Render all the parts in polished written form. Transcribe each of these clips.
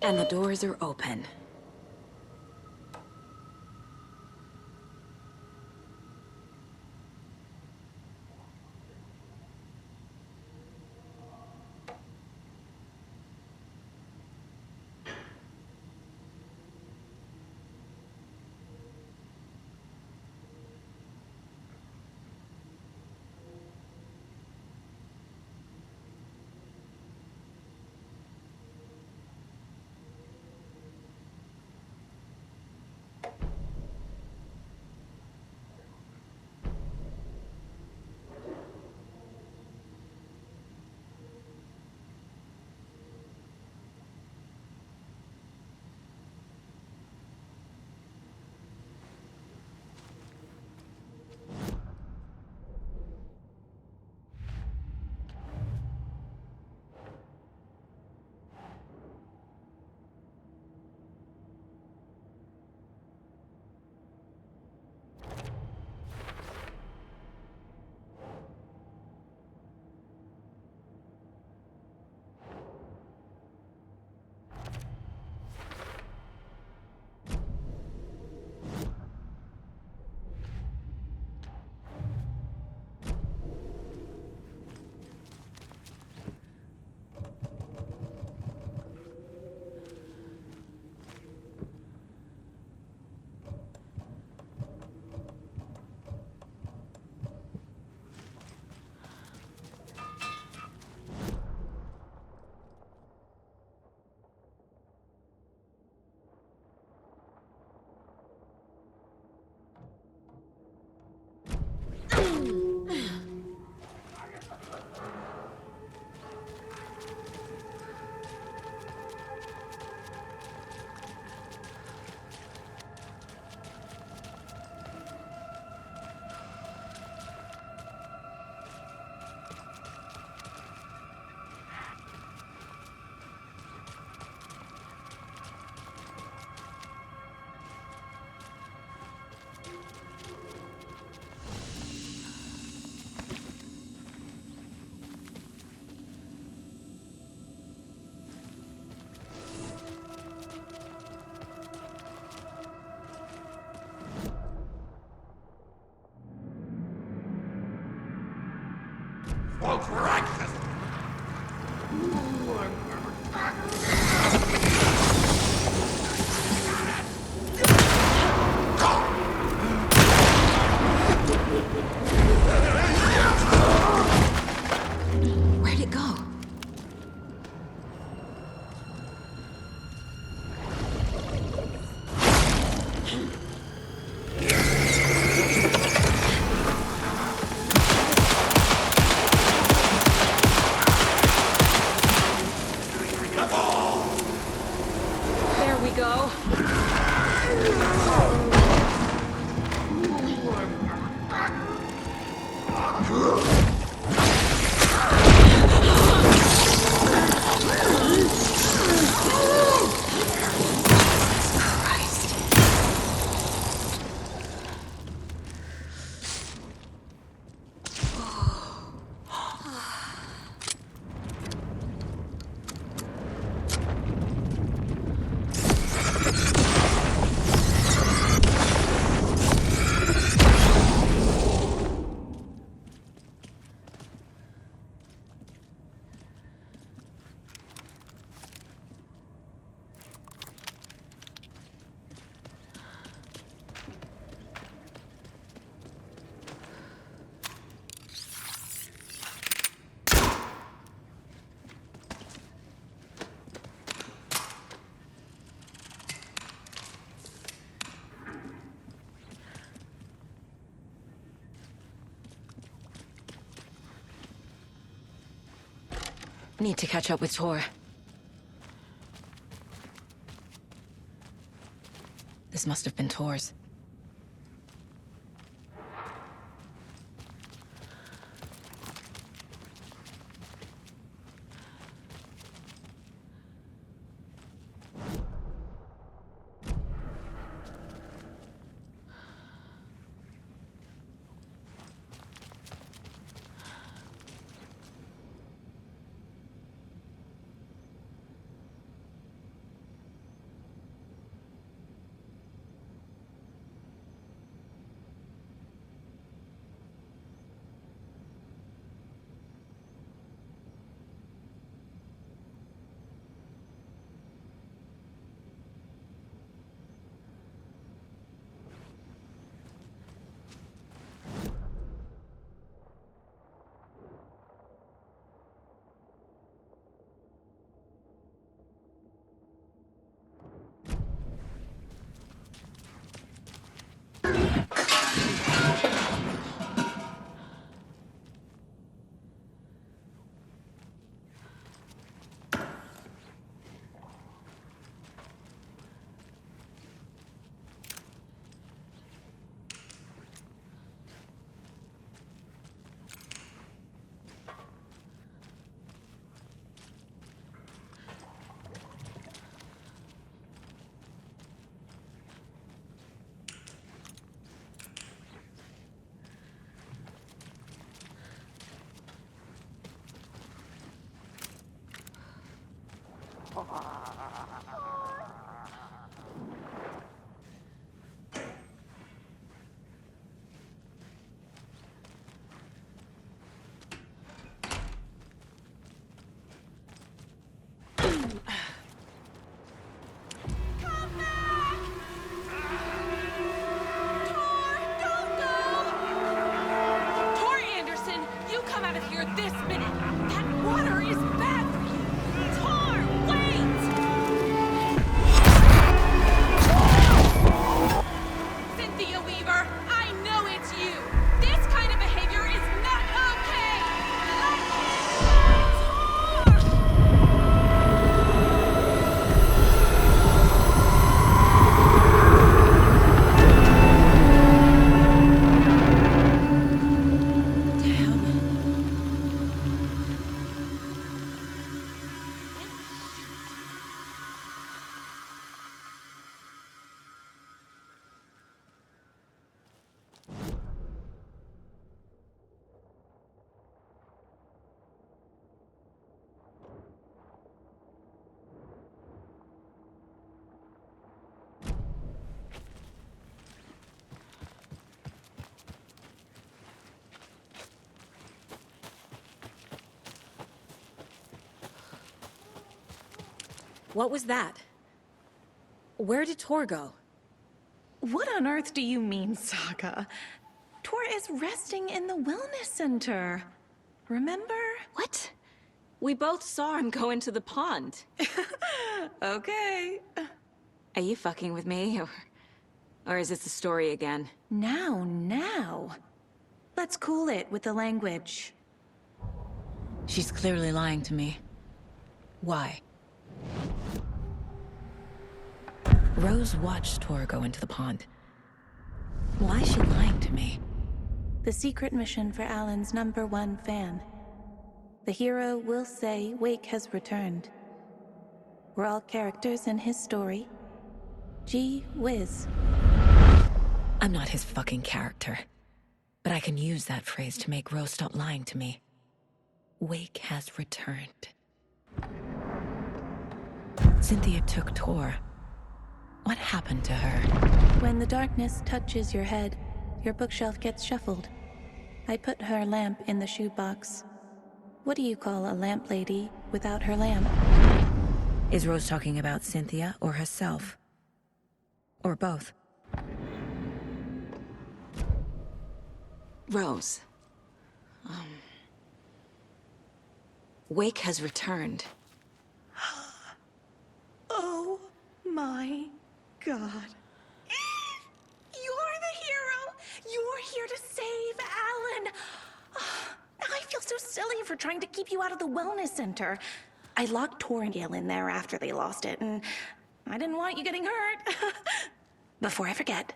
And the doors are open. Where'd it go? There we go. Christ. Need to catch up with Tor. This must have been Tor's. What was that? Where did Tor go? What on earth do you mean, Saga? Tor is resting in the wellness center. Remember? What? We both saw him go into the pond. Okay. Are you fucking with me, or is this the story again? Now. Let's cool it with the language. She's clearly lying to me. Why? Rose watched Tor go into the pond. Why is she lying to me? The secret mission for Alan's #1 fan. The hero will say Wake has returned. We're all characters in his story. Gee whiz. I'm not his fucking character. But I can use that phrase to make Rose stop lying to me. Wake has returned. Cynthia took Tor. What happened to her? When the darkness touches your head, your bookshelf gets shuffled. I put her lamp in the shoebox. What do you call a lamp lady without her lamp? Is Rose talking about Cynthia or herself? Or both? Rose. Wake has returned. Oh my God. You're the hero! You're here to save Alan! I feel so silly for trying to keep you out of the wellness center. I locked Tor and Gale in there after they lost it, and I didn't want you getting hurt. Before I forget,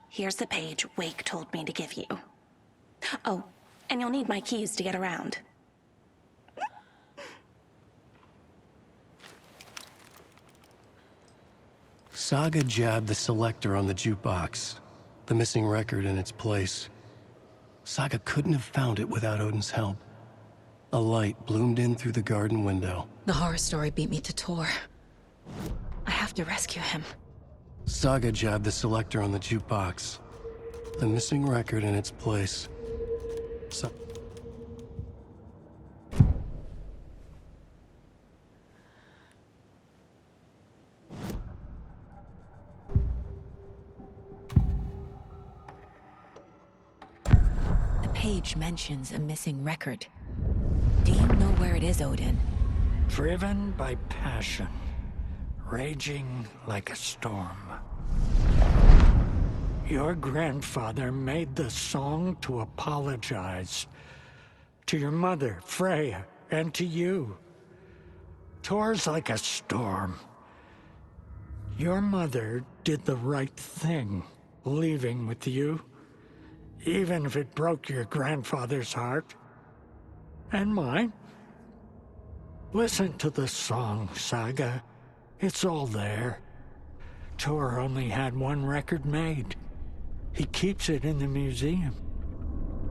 here's the page Wake told me to give you. Oh, and you'll need my keys to get around. Saga jabbed the selector on the jukebox, the missing record in its place. Saga couldn't have found it without Odin's help. A light bloomed in through the garden window. The horror story beat me to Tor. I have to rescue him. Saga jabbed the selector on the jukebox, the missing record in its place. The page mentions a missing record. Do you know where it is, Odin? Driven by passion, raging like a storm. Your grandfather made the song to apologize. To your mother, Freya, and to you. Tor's like a storm. Your mother did the right thing, leaving with you. Even if it broke your grandfather's heart. And mine. Listen to the song, Saga. It's all there. Tor only had one record made. He keeps it in the museum.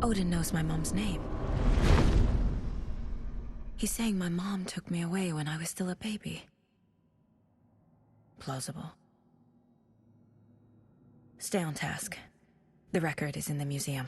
Odin knows my mom's name. He's saying my mom took me away when I was still a baby. Plausible. Stay on task. The record is in the museum.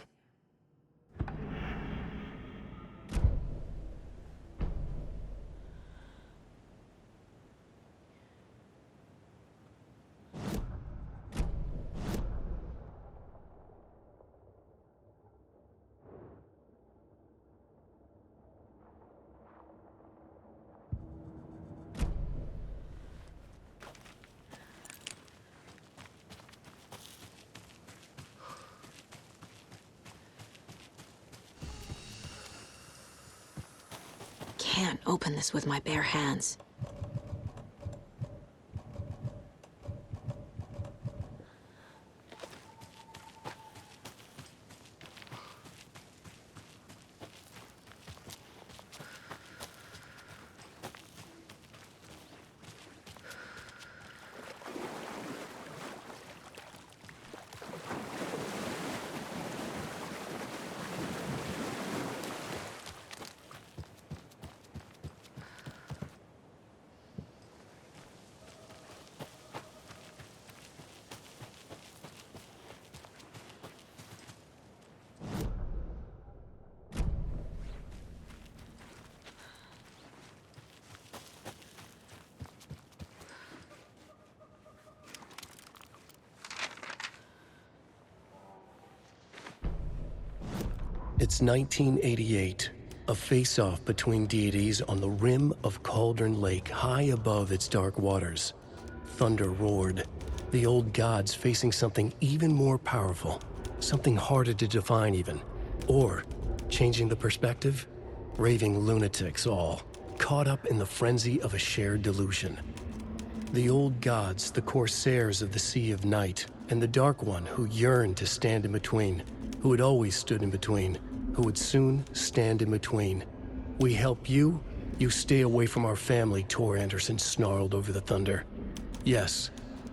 Can't open this with my bare hands. It's 1988, a face-off between deities on the rim of Cauldron Lake, high above its dark waters. Thunder roared, the old gods facing something even more powerful, something harder to define even. Or, changing the perspective, raving lunatics all, caught up in the frenzy of a shared delusion. The old gods, the corsairs of the Sea of Night, and the Dark One who yearned to stand in between, who had always stood in between, who would soon stand in between. We help you, you stay away from our family, Tor Anderson snarled over the thunder. Yes,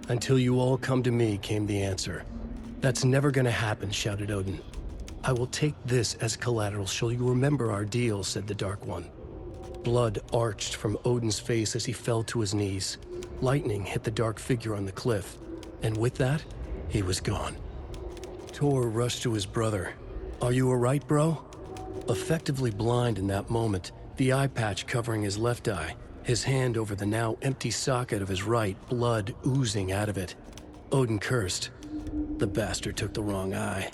until you all come to me, came the answer. That's never gonna happen, shouted Odin. I will take this as collateral, shall you remember our deal, said the Dark One. Blood arched from Odin's face as he fell to his knees. Lightning hit the dark figure on the cliff, and with that, he was gone. Tor rushed to his brother. Are you all right, bro? Effectively blind in that moment, the eye patch covering his left eye, his hand over the now empty socket of his right, blood oozing out of it. Odin cursed. The bastard took the wrong eye.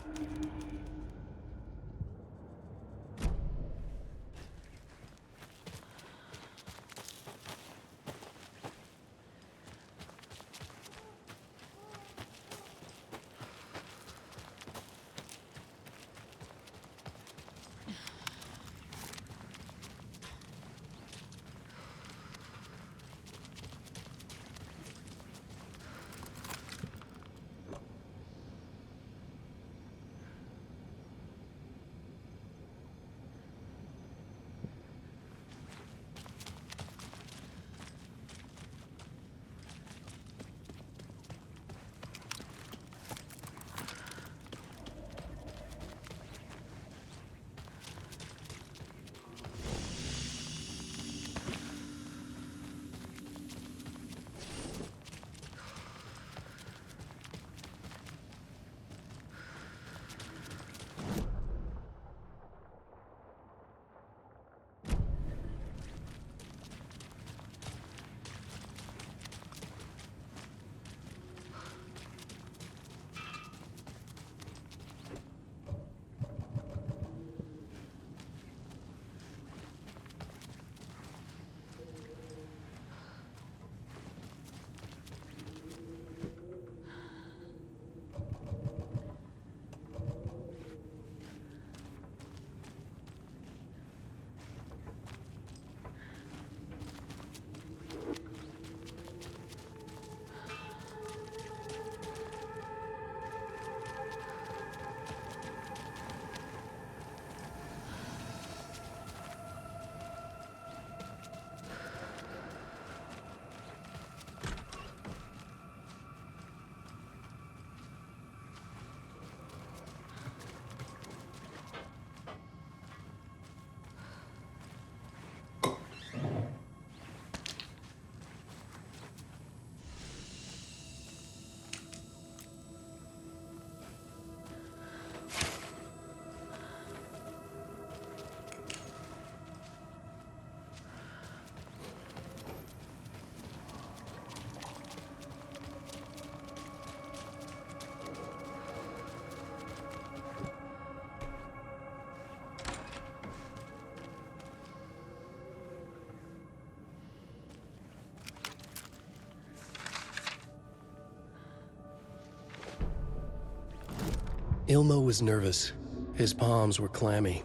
Ilmo was nervous. His palms were clammy.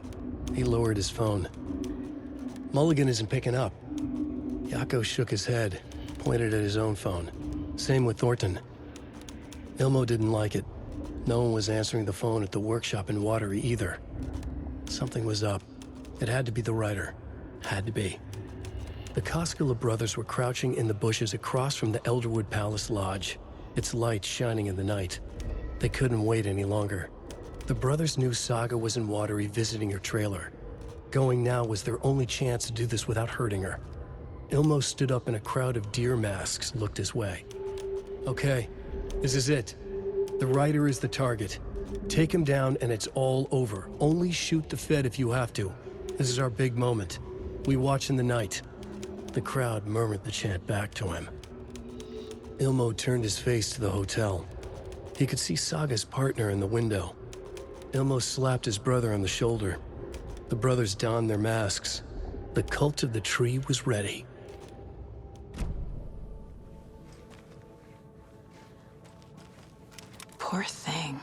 He lowered his phone. Mulligan isn't picking up. Yako shook his head, pointed at his own phone. Same with Thornton. Ilmo didn't like it. No one was answering the phone at the workshop in Watery either. Something was up. It had to be the writer. Had to be. The Koskela brothers were crouching in the bushes across from the Elderwood Palace Lodge, its lights shining in the night. They couldn't wait any longer. The brothers knew Saga was in Watery visiting her trailer. Going now was their only chance to do this without hurting her. Ilmo stood up and a crowd of deer masks looked his way. Okay, this is it. The writer is the target. Take him down and it's all over. Only shoot the Fed if you have to. This is our big moment. We watch in the night. The crowd murmured the chant back to him. Ilmo turned his face to the hotel. He could see Saga's partner in the window. Ilmo slapped his brother on the shoulder. The brothers donned their masks. The cult of the tree was ready. Poor thing.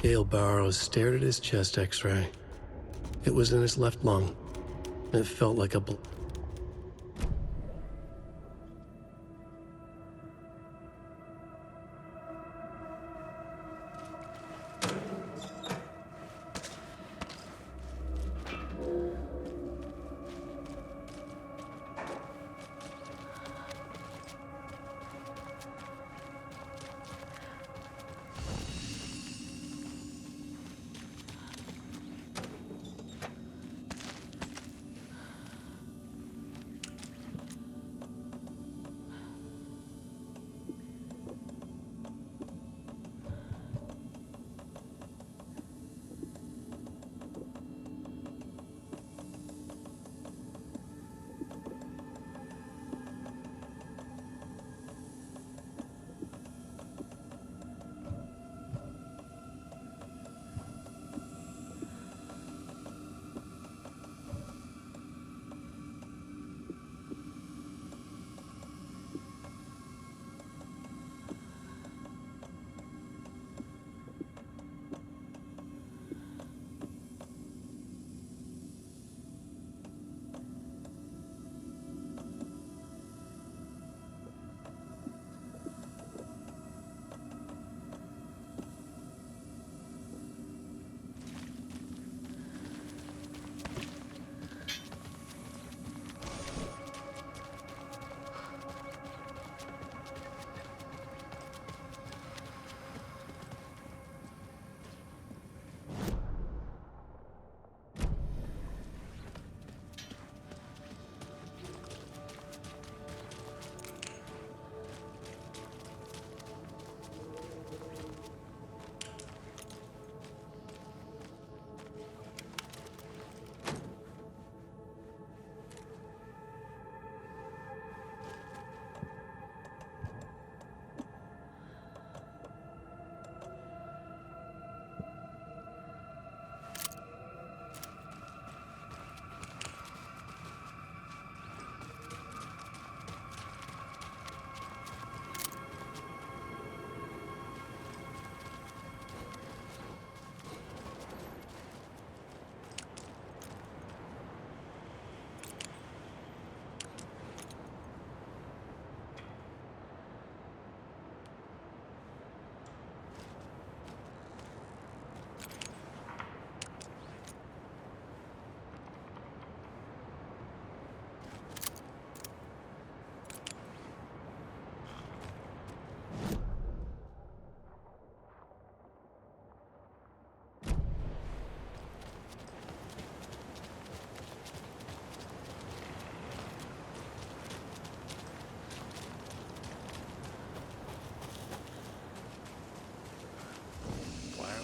Gale Barrows stared at his chest x-ray. It was in his left lung. It felt like a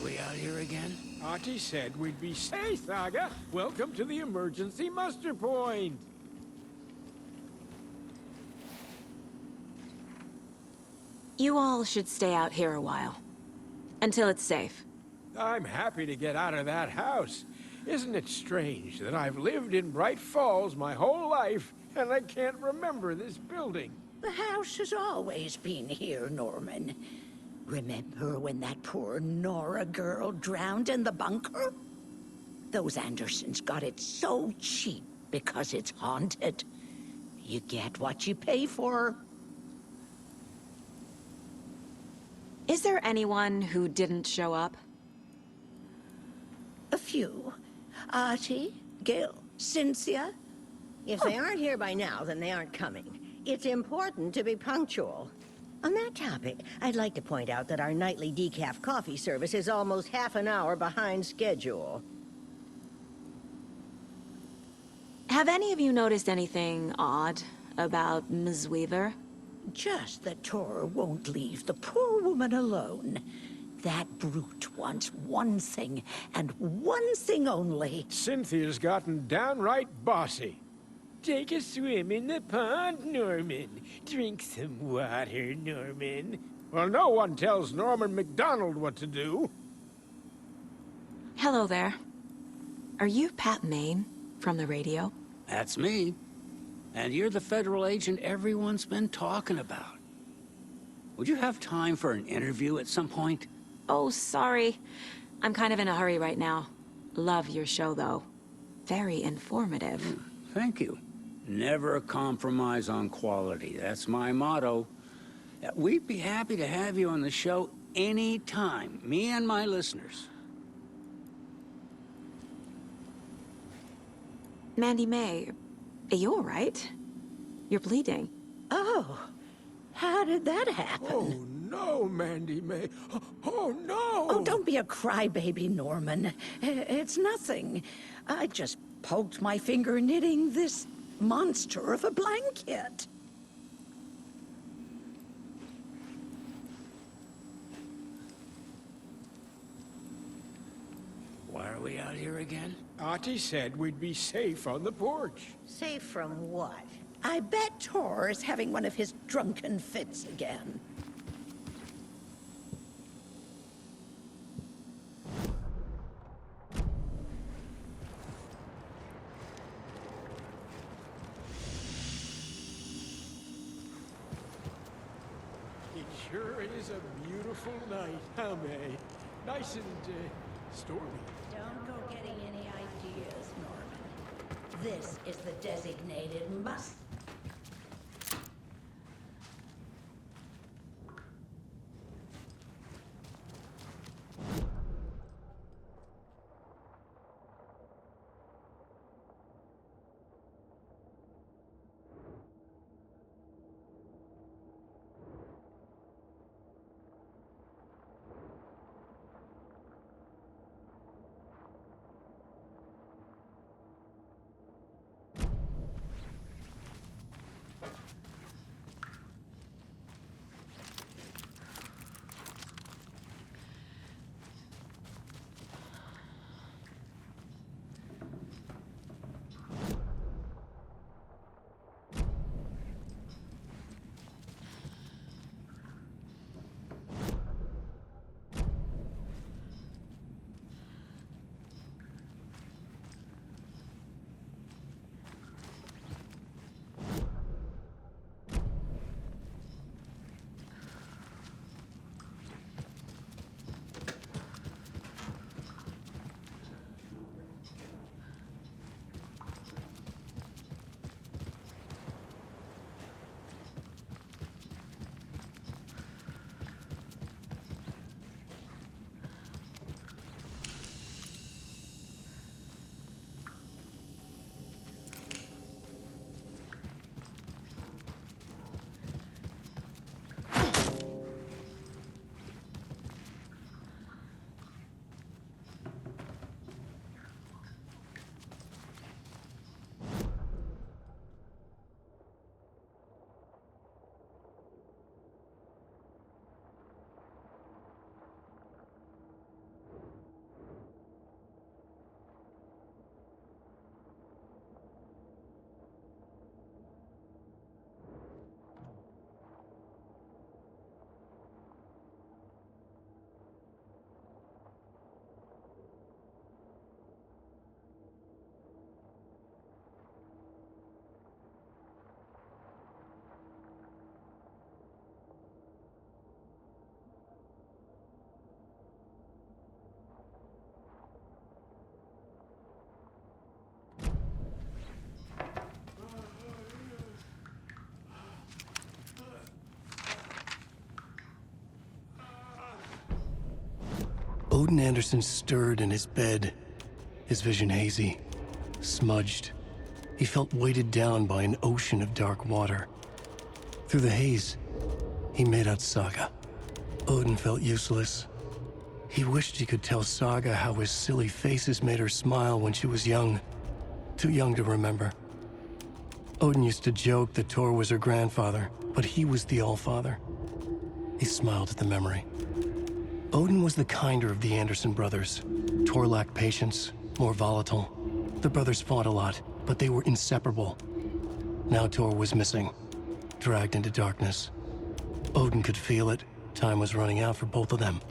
We out here again? Archie said we'd be safe, Saga. Welcome to the emergency muster point. You all should stay out here a while. Until it's safe. I'm happy to get out of that house. Isn't it strange that I've lived in Bright Falls my whole life, and I can't remember this building? The house has always been here, Norman. Remember when that poor Nora girl drowned in the bunker? Those Andersons got it so cheap because it's haunted. You get what you pay for. Is there anyone who didn't show up? A few. Archie, Gil, Cynthia. If they aren't here by now, then they aren't coming. It's important to be punctual. On that topic, I'd like to point out that our nightly decaf coffee service is almost half an hour behind schedule. Have any of you noticed anything odd about Ms. Weaver? Just that Tor won't leave the poor woman alone. That brute wants one thing, and one thing only. Cynthia's gotten downright bossy. Take a swim in the pond, Norman. Drink some water, Norman. Well, no one tells Norman MacDonald what to do. Hello there. Are you Pat Maine from the radio? That's me. And you're the federal agent everyone's been talking about. Would you have time for an interview at some point? Oh, sorry. I'm kind of in a hurry right now. Love your show, though. Very informative. Thank you. Never compromise on quality. That's my motto. We'd be happy to have you on the show anytime, me and my listeners. Mandy May, are you all right? You're bleeding. Oh, how did that happen? Oh, no, Mandy May. Oh, no! Oh, don't be a crybaby, Norman. It's nothing. I just poked my finger knitting this monster of a blanket. Why are we out here again? Auntie said we'd be safe on the porch. Safe from what? I bet Tor is having one of his drunken fits again. It sure is a beautiful night, huh, May? Nice and, stormy. Don't go getting any ideas, Norman. This is the designated must. Odin Anderson stirred in his bed, his vision hazy, smudged. He felt weighted down by an ocean of dark water. Through the haze, he made out Saga. Odin felt useless. He wished he could tell Saga how his silly faces made her smile when she was young. Too young to remember. Odin used to joke that Tor was her grandfather, but he was the Allfather. He smiled at the memory. Odin was the kinder of the Anderson brothers. Tor lacked patience, more volatile. The brothers fought a lot, but they were inseparable. Now Tor was missing, dragged into darkness. Odin could feel it. Time was running out for both of them.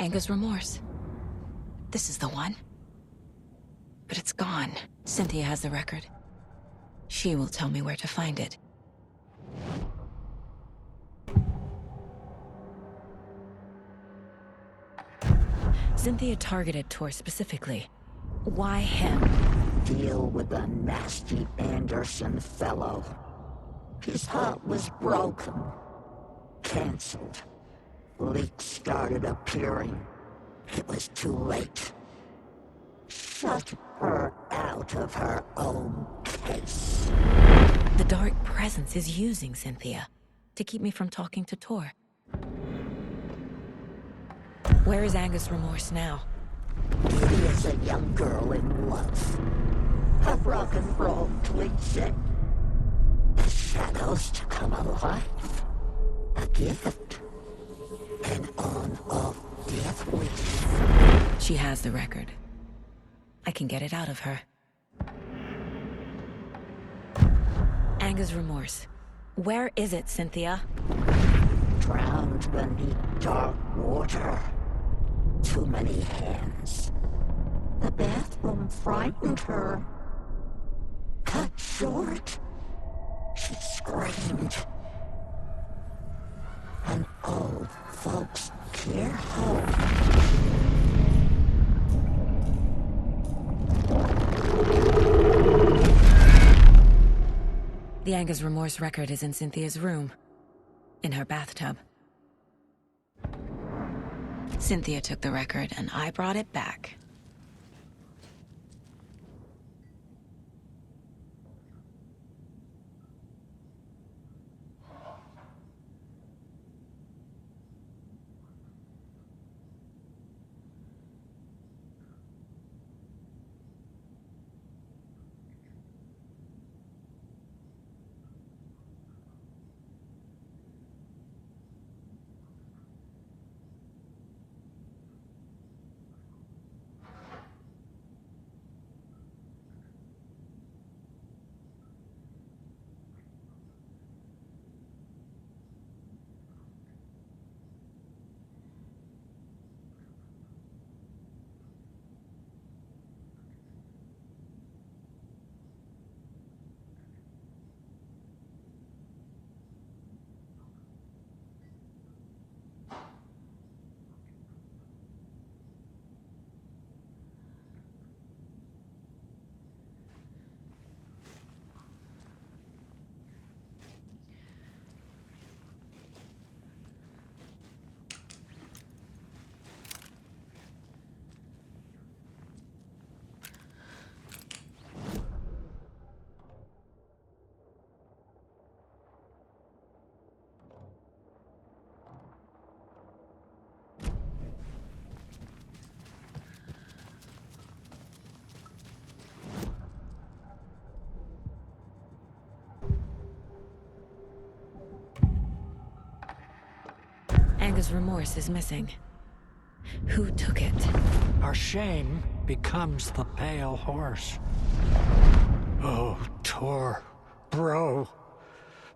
Anger's Remorse. This is the one. But it's gone. Cynthia has the record. She will tell me where to find it. Cynthia targeted Tor specifically. Why him? Deal with the nasty Anderson fellow. His heart was broken. Cancelled. Leaks started appearing. It was too late. Shut her out of her own case. The Dark Presence is using Cynthia to keep me from talking to Tor. Where is Anger's Remorse now? Kitty is a young girl in love. A rock and roll cliche. The shadows to come alive. A gift. An on-off death wish. She has the record. I can get it out of her. Anger's Remorse. Where is it, Cynthia? Drowned beneath dark water. Too many hands. The bathroom frightened her. Cut short. She screamed. An old folks' care home. The Anger's Remorse record is in Cynthia's room. In her bathtub. Cynthia took the record, and I brought it back. Anger's Remorse is missing. Who took it? Our shame becomes the pale horse. Oh, Tor, bro.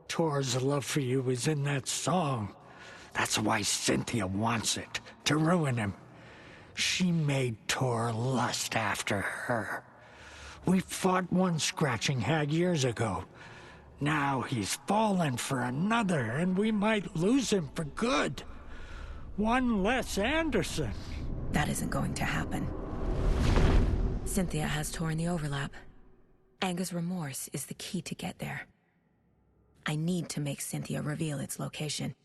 Tor's love for you is in that song. That's why Cynthia wants it, to ruin him. She made Tor lust after her. We fought one scratching hag years ago. Now he's fallen for another, and we might lose him for good. One less Anderson. That isn't going to happen. Cynthia has Tor in the overlap. Anger's remorse is the key to get there. I need to make Cynthia reveal its location.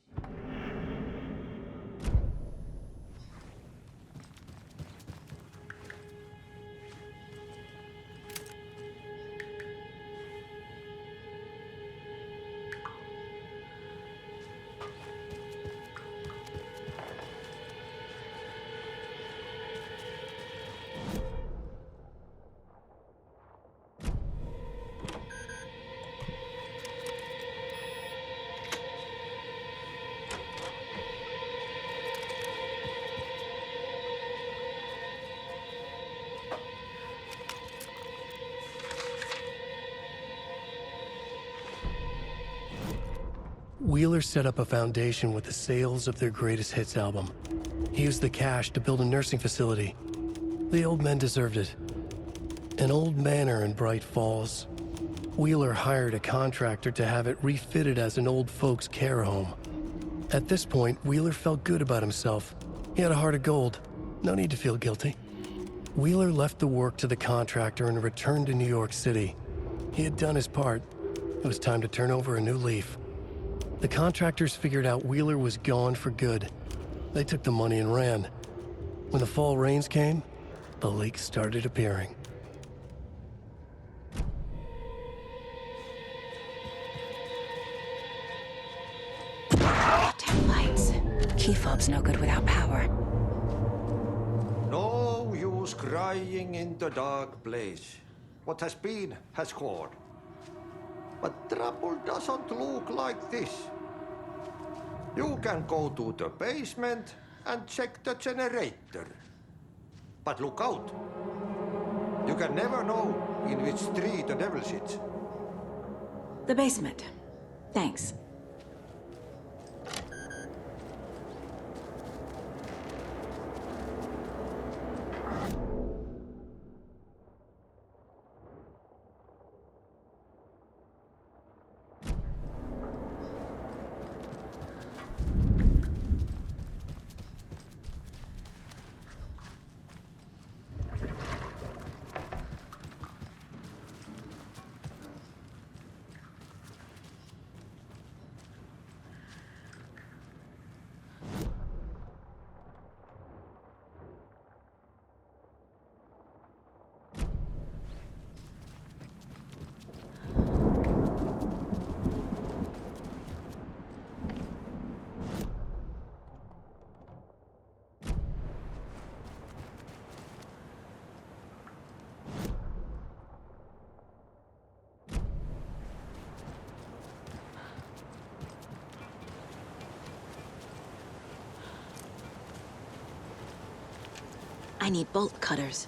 Wheeler set up a foundation with the sales of their greatest hits album. He used the cash to build a nursing facility. The old men deserved it. An old manor in Bright Falls. Wheeler hired a contractor to have it refitted as an old folks' care home. At this point, Wheeler felt good about himself. He had a heart of gold. No need to feel guilty. Wheeler left the work to the contractor and returned to New York City. He had done his part. It was time to turn over a new leaf. The contractors figured out Wheeler was gone for good. They took the money and ran. When the fall rains came, the leaks started appearing. Ten lights. Key fob's no good without power. No use crying in the dark place. What has been has gone. But trouble doesn't look like this. You can go to the basement and check the generator. But look out. You can never know in which tree the devil sits. The basement. Thanks. I need bolt cutters.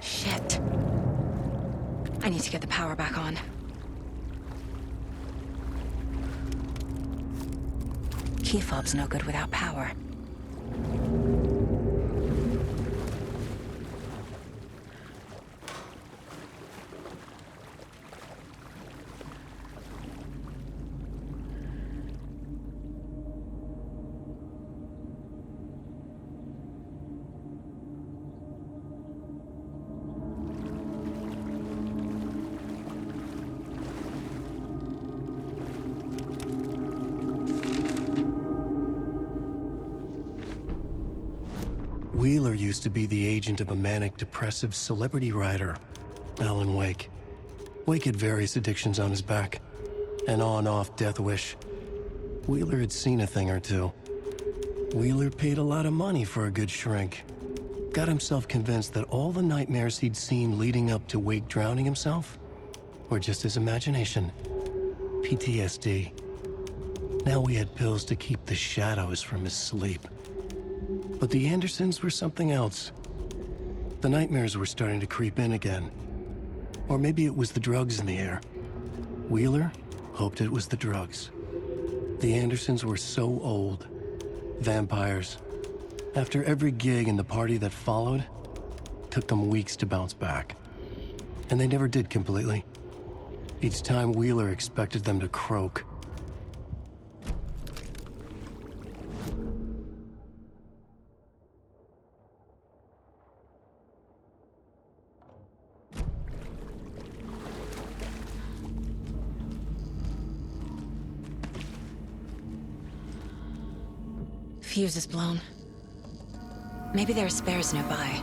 Shit. I need to get the power back on. Key fob's no good without power. Wheeler used to be the agent of a manic-depressive celebrity writer, Alan Wake. Wake had various addictions on his back, an on-off death wish. Wheeler had seen a thing or two. Wheeler paid a lot of money for a good shrink. Got himself convinced that all the nightmares he'd seen leading up to Wake drowning himself were just his imagination. PTSD. Now we had pills to keep the shadows from his sleep. But the Andersons were something else. The nightmares were starting to creep in again. Or maybe it was the drugs in the air. Wheeler hoped it was the drugs. The Andersons were so old. Vampires. After every gig and the party that followed, took them weeks to bounce back. And they never did completely. Each time Wheeler expected them to croak. Fuse is blown. Maybe there are spares nearby.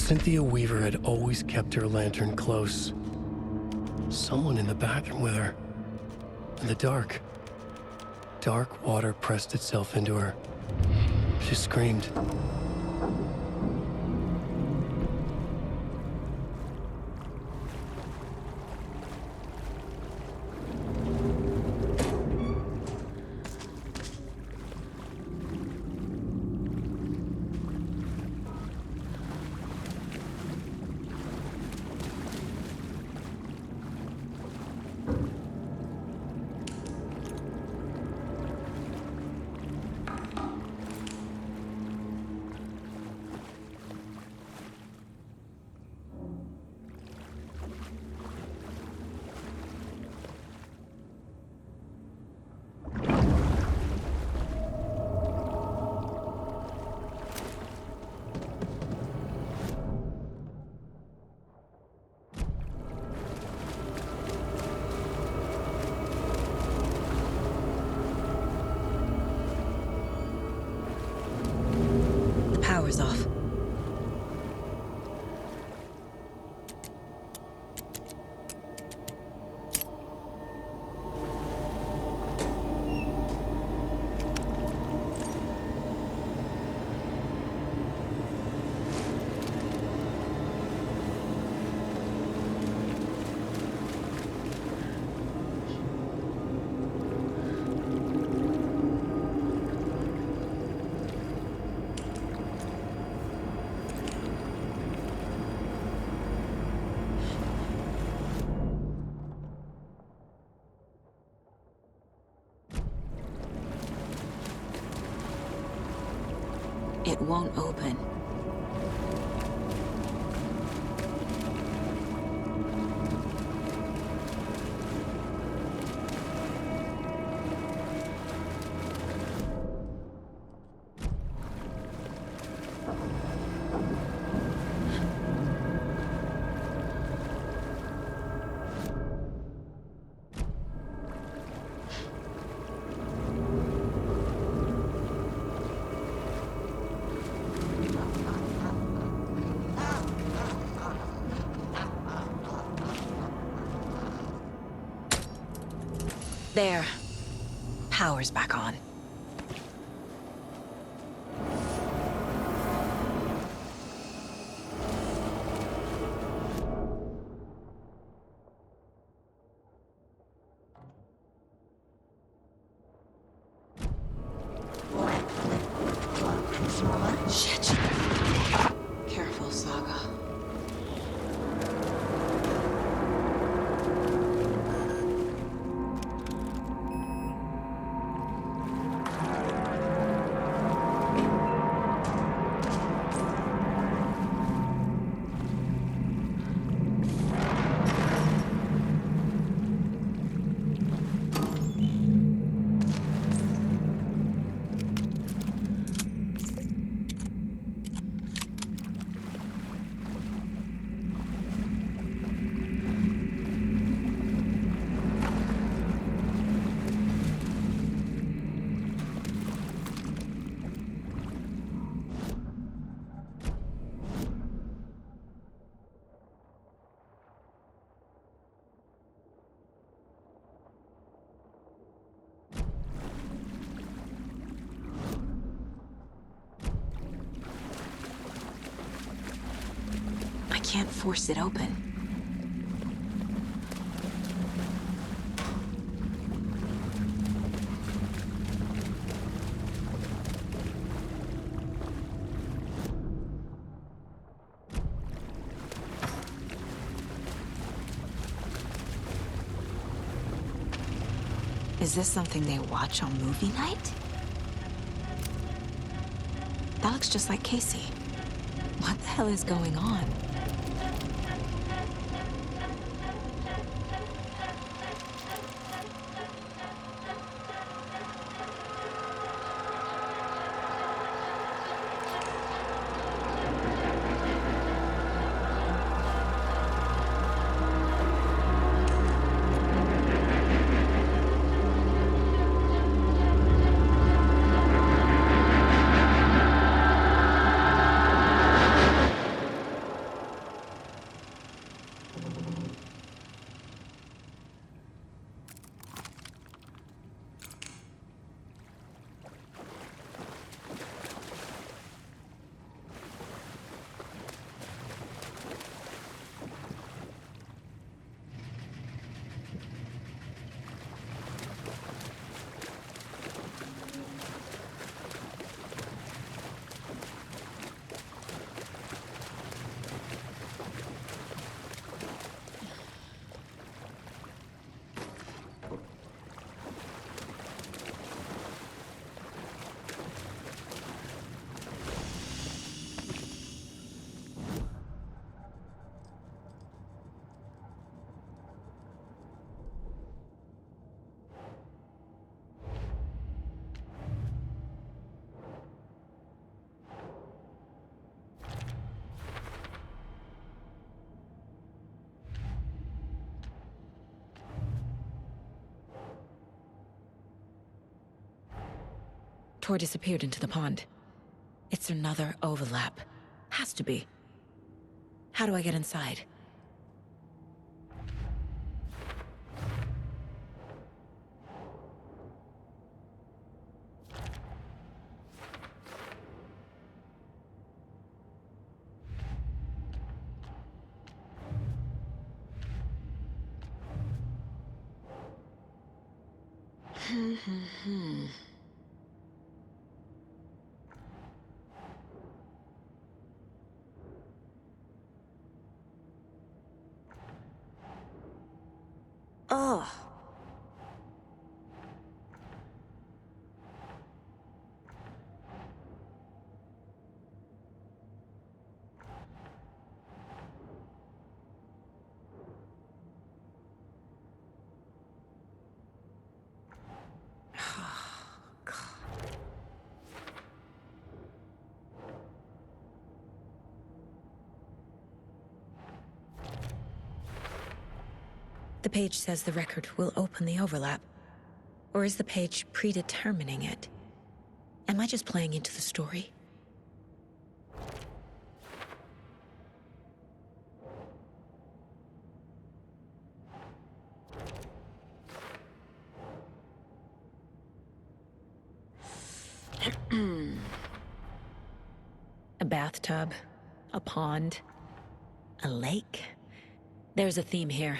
Cynthia Weaver had always kept her lantern close. Someone in the bathroom with her. In the dark. Dark water pressed itself into her. She screamed. Power's off. It won't open. There. Power's back on. Shit. Careful, Saga. can't force it open. Is this something they watch on movie night? That looks just like Casey. What the hell is going on? Tor disappeared into the pond. It's another overlap. Has to be. How do I get inside? Ugh. The page says the record will open the overlap. Or is the page predetermining it? Am I just playing into the story? A bathtub, a pond, a lake. There's a theme here.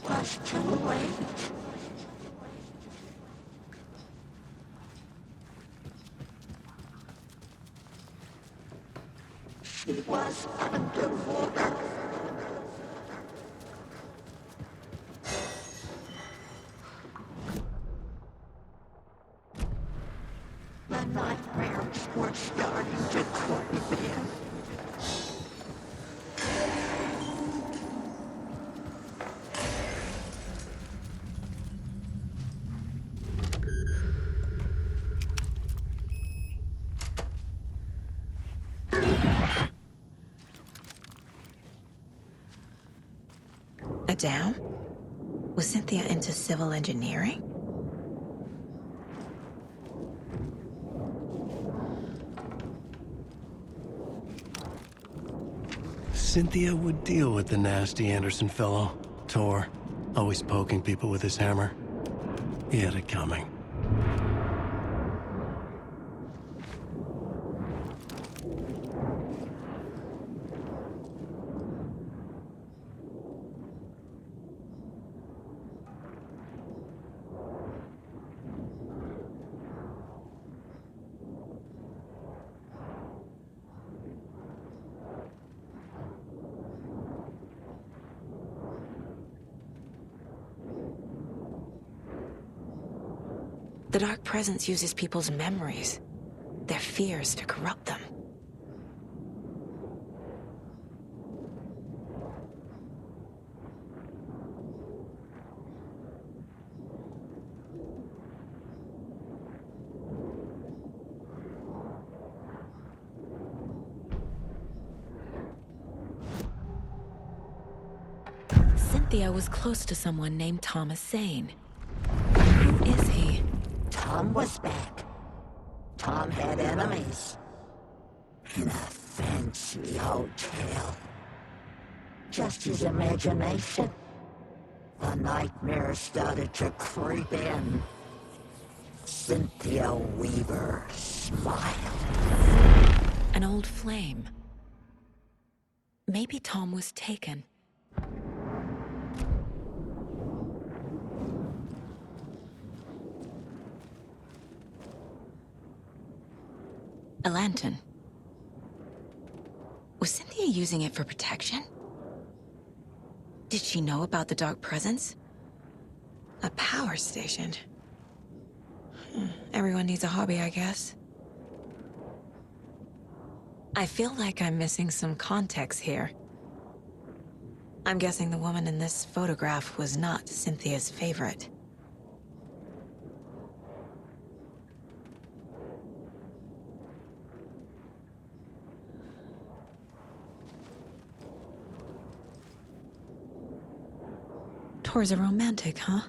was too late. She was underwater. The nightmares were starting to creep in. A dam? Was Cynthia into civil engineering? Cynthia would deal with the nasty Anderson fellow, Tor, always poking people with his hammer. He had it coming. The Dark Presence uses people's memories, their fears to corrupt them. Cynthia was close to someone named Thomas Zane. Who is he? Tom was back. Tom had enemies. In a fancy hotel. Just his imagination. The nightmares started to creep in. Cynthia Weaver smiled. An old flame. Maybe Tom was taken. A lantern. Was Cynthia using it for protection? Did she know about the Dark Presence? A power station. Everyone needs a hobby, I guess. I feel like I'm missing some context here. I'm guessing the woman in this photograph was not Cynthia's favorite. Tor's a romantic, huh?